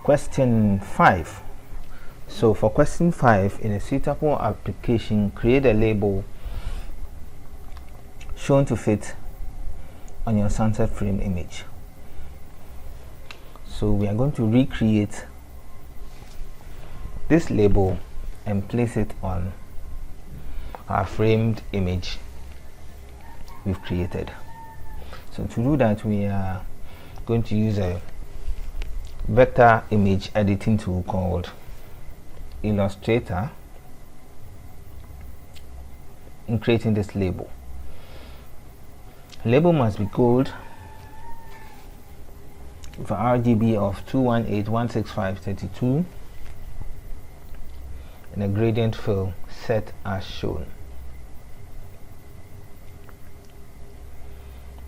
Question 5. So for question 5, in a suitable application, create a label shown to fit on your sunset frame image. So we are going to recreate this label and place it on our framed image we've created. So to do that, we are going to use a vector image editing tool called Illustrator in creating this label. Label must be gold with RGB of 218.165.32 and a gradient fill set as shown.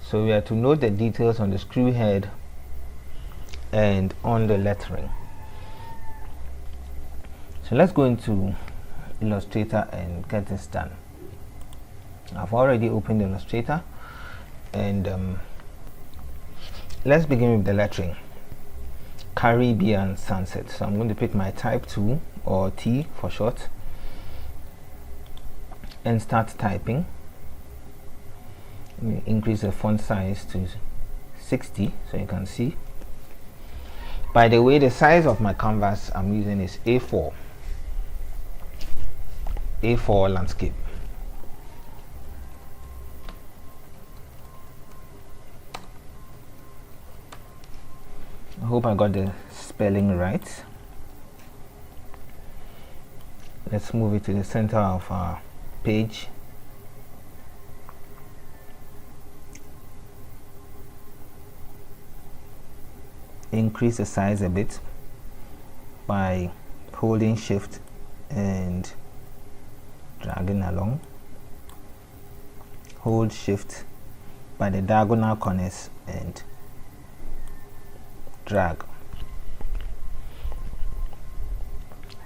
So we are to note the details on the screw head and on the lettering. So let's go into Illustrator and get this done. I've already opened Illustrator, and let's begin with the lettering. Caribbean sunset. So I'm going to pick my type 2 or T for short and start typing. Increase the font size to 60 so you can see. By the way, the size of my canvas I'm using is A4 landscape. I hope I got the spelling right. Let's move it to the center of our page. Increase the size a bit by holding shift and dragging along. Hold shift by the diagonal corners and drag.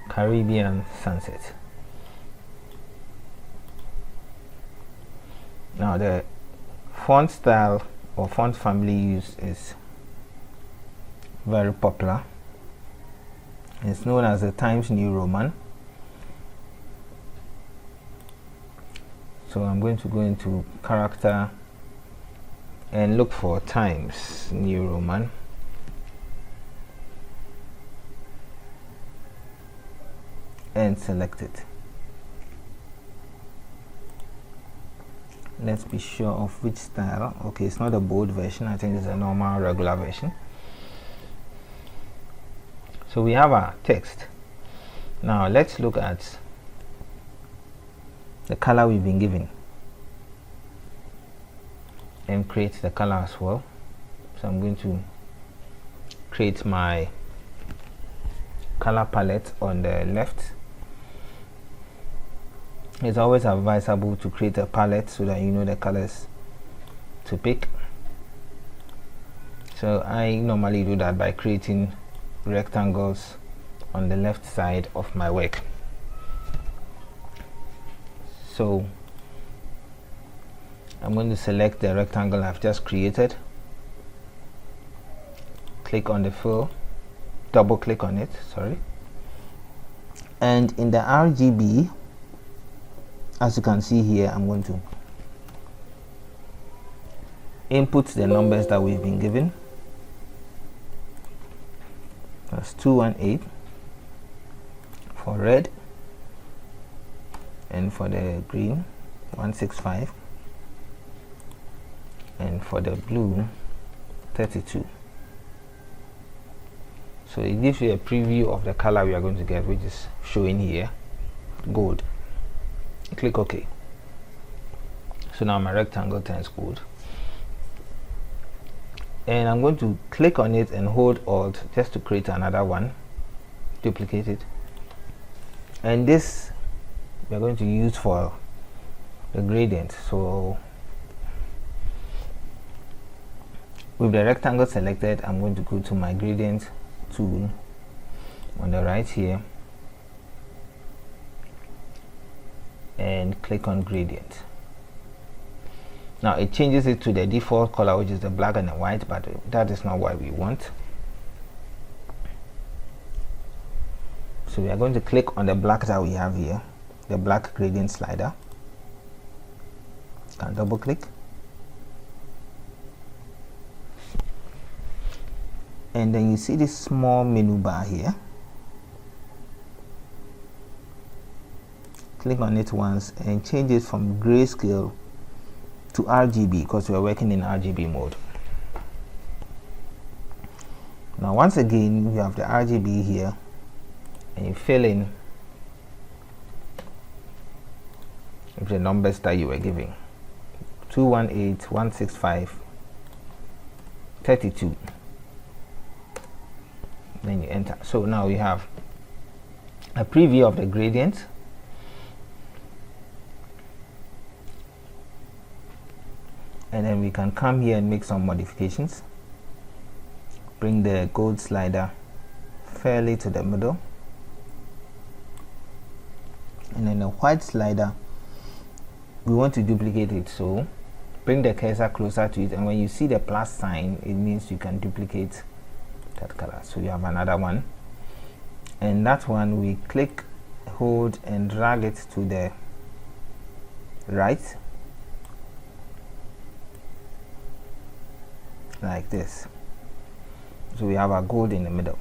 Caribbean sunset. Now the font style or font family used is very popular. It's known as the Times New Roman. So I'm going to go into character and look for Times New Roman. And select it. Let's be sure of which style. Okay, it's not a bold version. I think it's a normal regular version. So we have our text. Now let's look at the color we've been given and create the color as well. So I'm going to create my color palette on the left. It's always advisable to create a palette so that you know the colors to pick. So I normally do that by creating rectangles on the left side of my work. So I'm going to select the rectangle I've just created, click on the fill, double click on it, and in the RGB, as you can see here, I'm going to input the numbers that we've been given. That's 218 for red, and for the green 165, and for the blue 32. So it gives you a preview of the color we are going to get, which is showing here, gold. Click OK. So now my rectangle turns gold, and I'm going to click on it and hold Alt just to create another one, duplicate it, and this we are going to use for the gradient. So with the rectangle selected, I'm going to go to my gradient tool on the right here and click on gradient. Now it changes it to the default color, which is the black and the white, but that is not what we want. So we are going to click on the black that we have here, the black gradient slider. Can double click, and then you see this small menu bar here. Click on it once and change it from grayscale to RGB, because we are working in RGB mode. Now once again, you have the RGB here, and you fill in with the numbers that you were giving: 218, 165, 32. Then you enter. So now you have a preview of the gradient, and then we can come here and make some modifications. Bring the gold slider fairly to the middle, and then the white slider, we want to duplicate it, so bring the cursor closer to it, and when you see the plus sign, it means you can duplicate that color. So you have another one, and that one we click, hold, and drag it to the right like this. So we have our gold in the middle.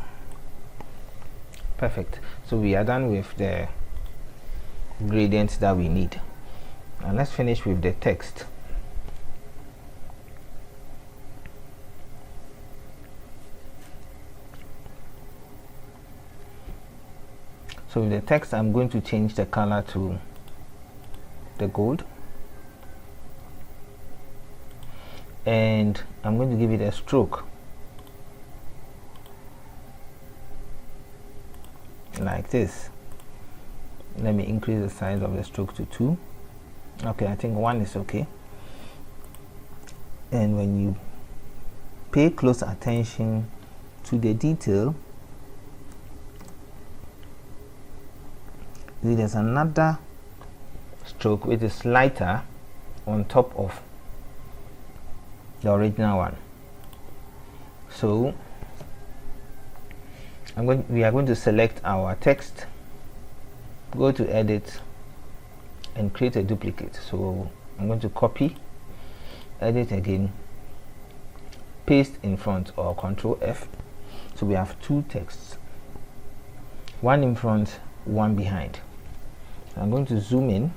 Perfect. So we are done with the gradients that we need. Now let's finish with the text. So with the text, I'm going to change the color to the gold, and I'm going to give it a stroke like this. Let me increase the size of the stroke to 2. Okay, I think 1 is okay. And when you pay close attention to the detail, there's another stroke which is lighter on top of the original one. So we are going to select our text, go to edit, and create a duplicate. So I'm going to copy, edit again, paste in front, or Control F. So we have 2 texts, one in front, one behind. So I'm going to zoom in,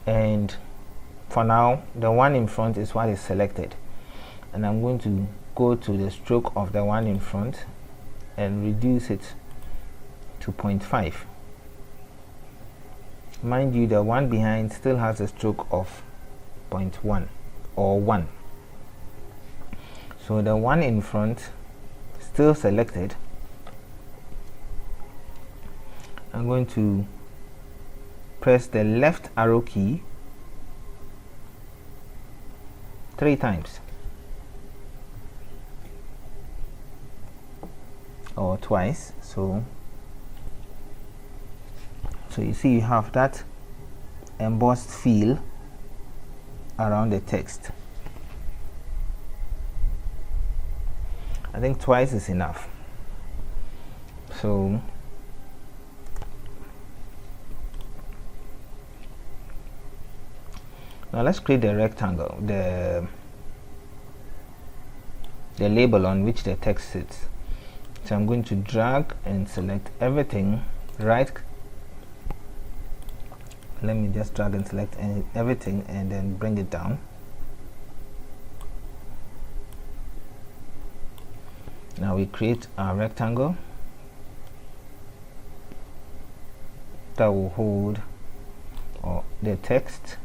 and for now the one in front is what is selected, and I'm going to go to the stroke of the one in front and reduce it to 0.5. Mind you, the one behind still has a stroke of 0.1 or 1. So the one in front still selected. I'm going to press the left arrow key 3 times or twice. So you see you have that embossed feel around the text. I think twice is enough. So now let's create the rectangle, the label on which the text sits. So I'm going to drag and select everything, right. Let me just drag and select everything and then bring it down. Now we create our rectangle that will hold the text.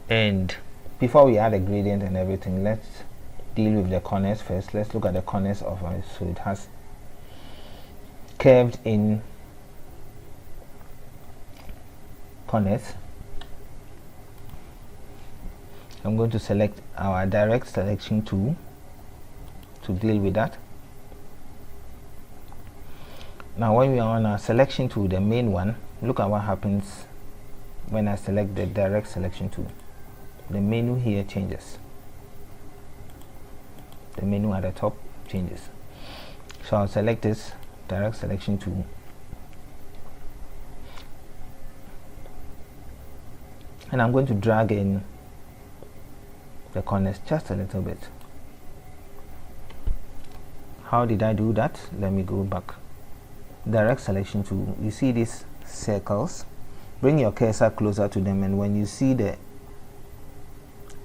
And before we add a gradient and everything, let's deal with the corners first. Let's look at the corners of it. So it has curved in corners. I'm going to select our direct selection tool to deal with that. Now when we are on our selection tool, the main one, look at what happens when I select the direct selection tool, the menu here changes. The menu at the top changes. So I'll select this direct selection tool, and I'm going to drag in the corners just a little bit. How did I do that? Let me go back. Direct selection tool, you see these circles, bring your cursor closer to them, and when you see the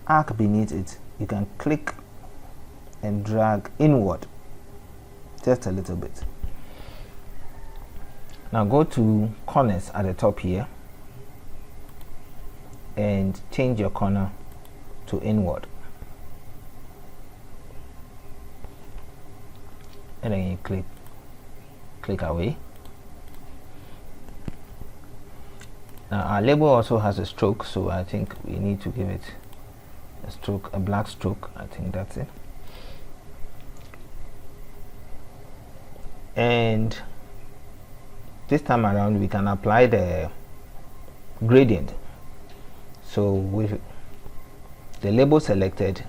arc beneath it, you can click and drag inward just a little bit. Now go to corners at the top here and change your corner to inward, and then you click away. Now our label also has a stroke, so I think we need to give it a stroke, a black stroke. I think that's it. And this time around we can apply the gradient. So with the label selected,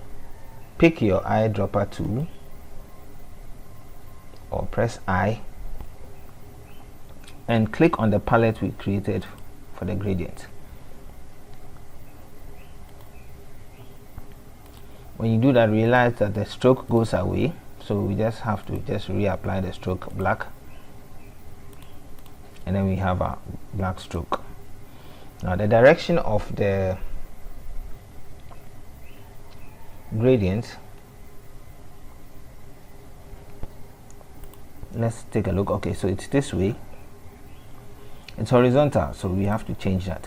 pick your eyedropper tool or press I and click on the palette we created for the gradient. When you do that, realize that the stroke goes away, so we just have to reapply the stroke black, and then we have a black stroke. Now the direction of the gradient, let's take a look. Okay, so it's this way, it's horizontal, so we have to change that.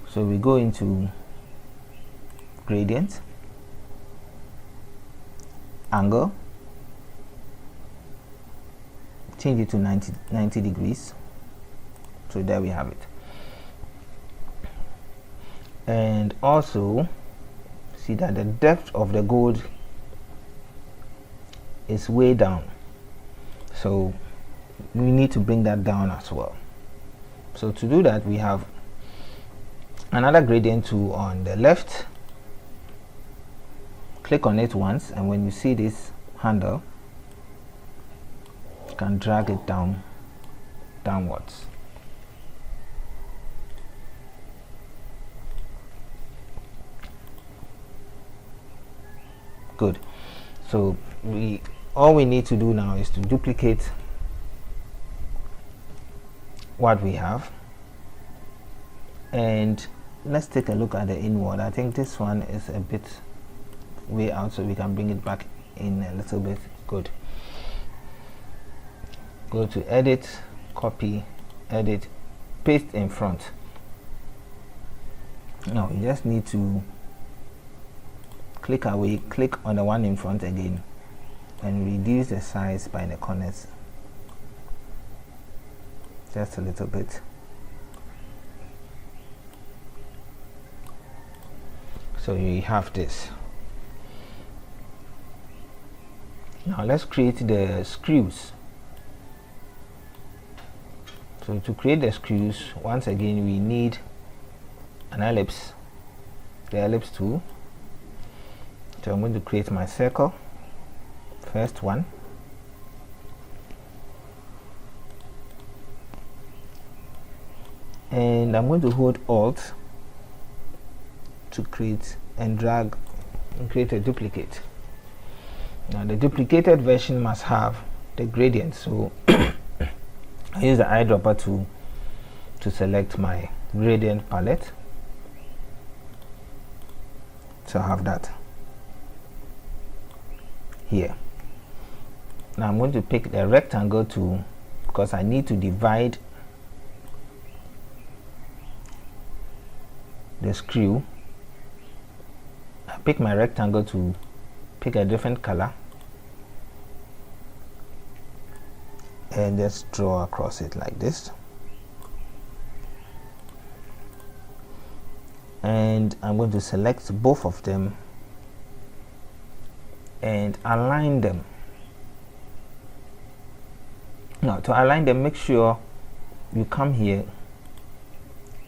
So we go into gradient, angle, change it to 90 degrees. So there we have it. And also see that the depth of the gold is way down, so we need to bring that down as well. So to do that, we have another gradient tool on the left. Click on it once, and when you see this handle, you can drag it downwards. Good. So all we need to do now is to duplicate what we have, and let's take a look at the inward. I think this one is a bit way out, so we can bring it back in a little bit. Good. Go to edit, copy, edit, paste in front. Now you just need to click away, click on the one in front again, and reduce the size by the corners just a little bit. So you have this. Now let's create the screws. So to create the screws, once again we need an ellipse, the ellipse tool. So I'm going to create my circle, first one, and I'm going to hold Alt to create and drag and create a duplicate. Now the duplicated version must have the gradient, so I use the eyedropper tool to select my gradient palette. So I have that here. Now I'm going to pick the rectangle tool because I need to divide the screw. I pick my rectangle to pick a different color and just draw across it like this, and I'm going to select both of them and align them. Now to align them, make sure you come here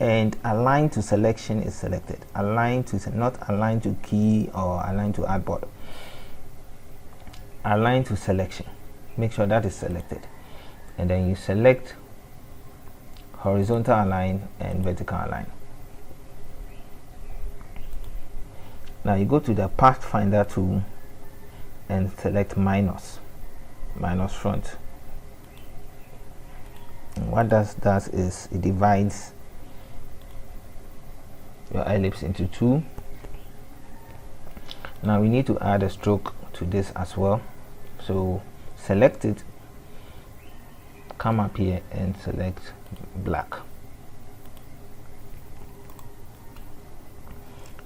and align to selection is selected. Align to, not align to key or align to artboard. Align to selection, make sure that is selected, and then you select horizontal align and vertical align. Now you go to the Pathfinder tool and select minus front. And what that does is it divides your ellipse into two. Now we need to add a stroke to this as well, so select it, come up here and select black.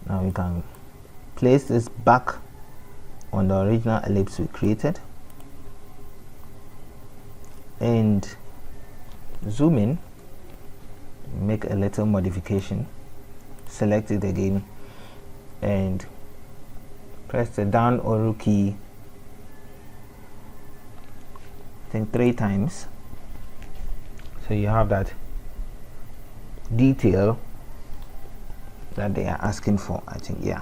Now we can place this back on the original ellipse we created and zoom in, make a little modification, select it again and press the down arrow key, I think 3 times, so you have that detail that they are asking for, I think. Yeah.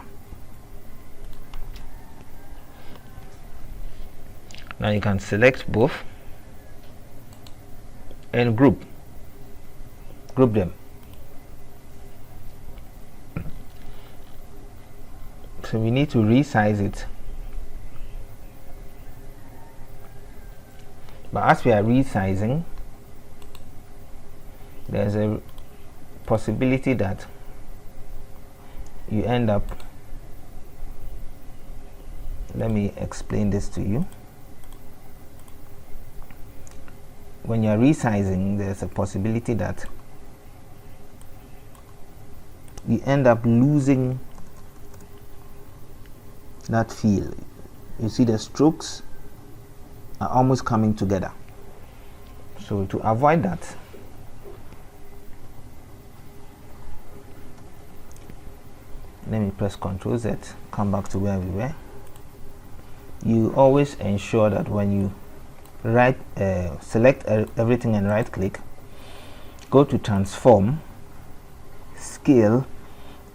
Now you can select both and group them. So we need to resize it, but as we are resizing, there's a possibility that you end up, let me explain this to you. When you're resizing, there's a possibility that you end up losing that feel. You see the strokes are almost coming together. So to avoid that, let me press Ctrl Z, come back to where we were. You always ensure that when you select everything and right click, go to transform, scale,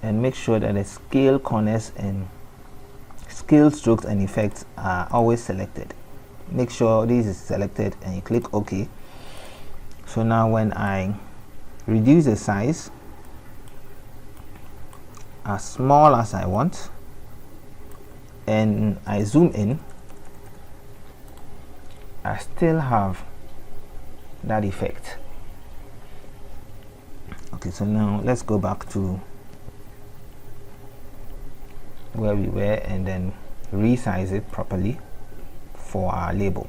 and make sure that the scale corners and scale strokes and effects are always selected. Make sure this is selected and you click OK. So now when I reduce the size as small as I want and I zoom in, I still have that effect. Okay, so now let's go back to where we were and then resize it properly for our label.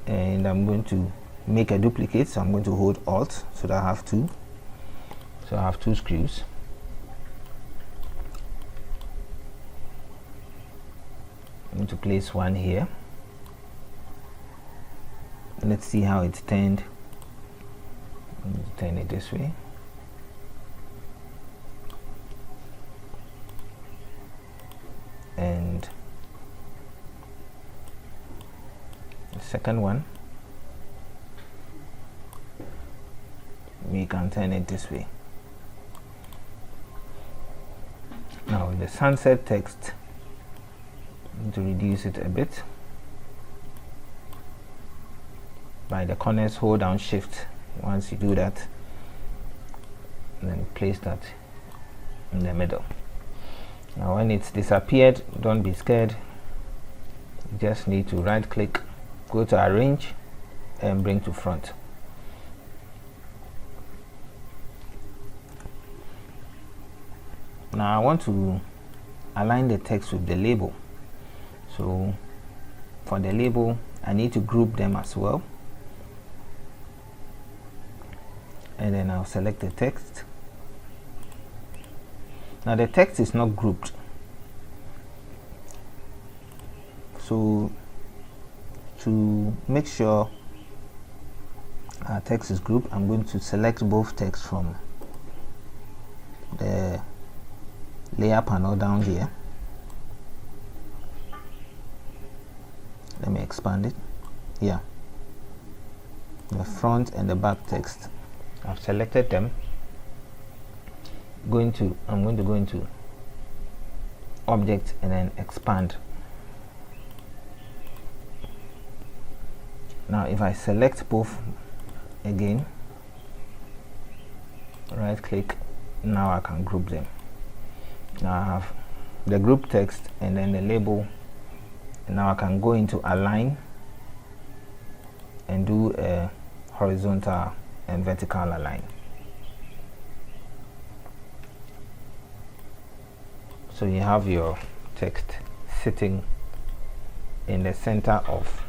And I'm going to make a duplicate, so I'm going to hold Alt so that I have two. So I have 2 screws. I'm going to place one here. Let's see how it's turned. Turn it this way. And the second one, we can turn it this way. Now with the sunset text, I'm going to reduce it a bit. By the corners, hold down Shift. Once you do that, and then place that in the middle. Now when it's disappeared, don't be scared. You just need to right click, go to Arrange and bring to front. Now I want to align the text with the label. So for the label, I need to group them as well. And then I'll select the text. Now the text is not grouped. So to make sure our text is grouped, I'm going to select both text from the layer panel down here. Let me expand it. Yeah. the front and the back text. I've selected them. I'm going to go into object and then expand. Now if I select both again, right click, now I can group them. Now I have the group text and then the label, and now I can go into align and do a horizontal and vertical align. So you have your text sitting in the center of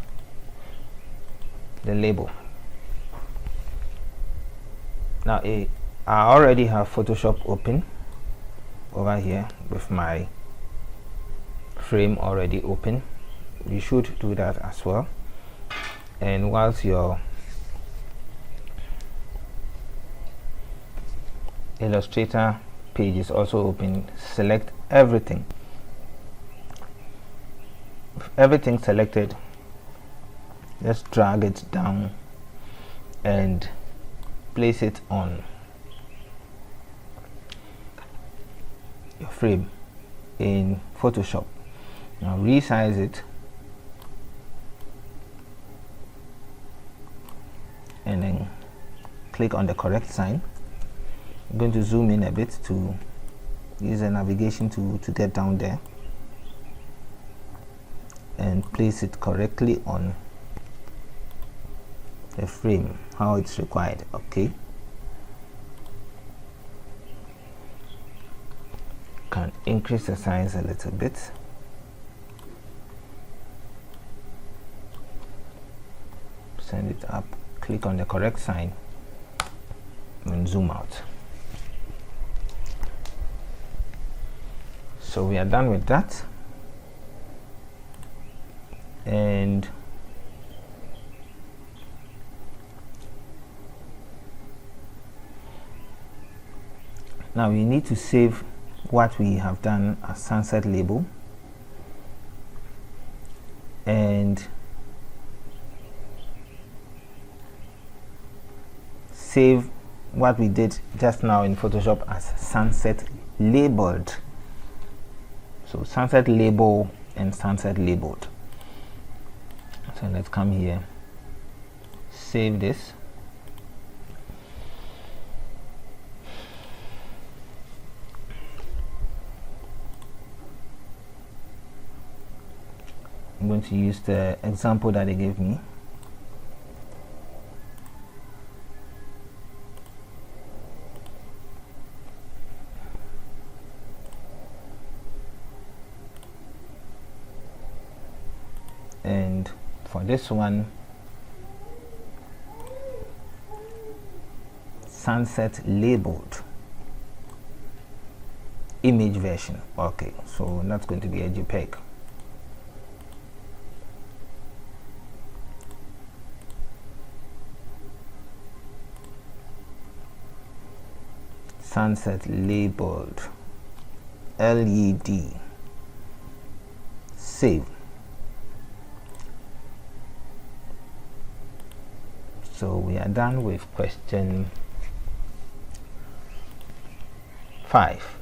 the label. Now I already have Photoshop open over here with my frame already open. You should do that as well. And whilst your Illustrator page is also open, select everything. With everything selected, just drag it down and place it on your frame in Photoshop. Now resize it and then click on the correct sign. I'm going to zoom in a bit to use a navigation tool to get down there and place it correctly on the frame how it's required. Okay, can increase the size a little bit. Send it up, click on the correct sign and zoom out. So we are done with that, and now we need to save what we have done as sunset label, and save what we did just now in Photoshop as sunset labeled. So sunset label and sunset labeled. So let's come here, save this. I'm going to use the example that they gave me. And for this one, sunset labeled image version. Okay, so that's going to be a JPEG. Sunset labeled LED. Save. So we are done with question 5.